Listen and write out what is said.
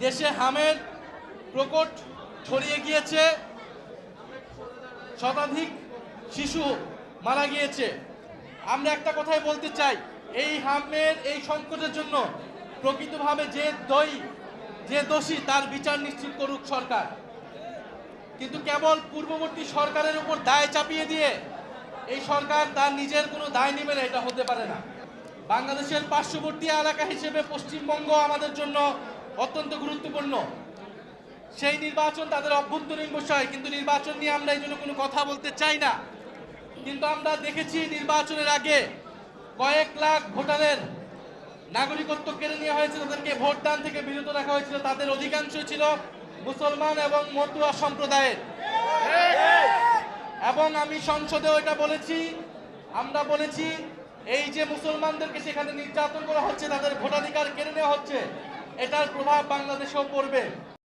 দেশে হামের প্রকট ছড়িয়ে গিয়েছে, শতাধিক শিশু মারা গিয়েছে। আমরা একটা কথাই বলতে চাই, এই হামের এই সংকটের জন্য প্রকৃতভাবে যে দোষী তার বিচার নিশ্চিত করুক সরকার। কিন্তু কেবল পূর্ববর্তী সরকারের উপর দায় চাপিয়ে দিয়ে এই সরকার তার নিজের কোনো দায় নেবে না, এটা হতে পারে না। বাংলাদেশের পার্শ্ববর্তী এলাকা হিসেবে পশ্চিমবঙ্গ আমাদের জন্য অত্যন্ত গুরুত্বপূর্ণ। সেই নির্বাচন তাদের অভ্যন্তরীণ বিষয়, কিন্তু নির্বাচন নিয়ে আমরা এই জন্য কোনো কথা বলতে চাই না। কিন্তু আমরা দেখেছি নির্বাচনের আগে কয়েক লাখ ভোটারের নাগরিকত্ব কেড়ে নেওয়া হয়েছে, তাদেরকে ভোটদান থেকে বিরত রাখা হয়েছিল। তাদের অধিকাংশ ছিল মুসলমান এবং মতুয়া সম্প্রদায়ের। এবং আমি সংসদেও এটা বলেছি, আমরা বলেছি এই যে মুসলমানদেরকে সেখানে নির্যাতন করা হচ্ছে, তাদের ভোটাধিকার কেড়ে নেওয়া হচ্ছে, এটার প্রভাব বাংলাদেশেও পড়বে।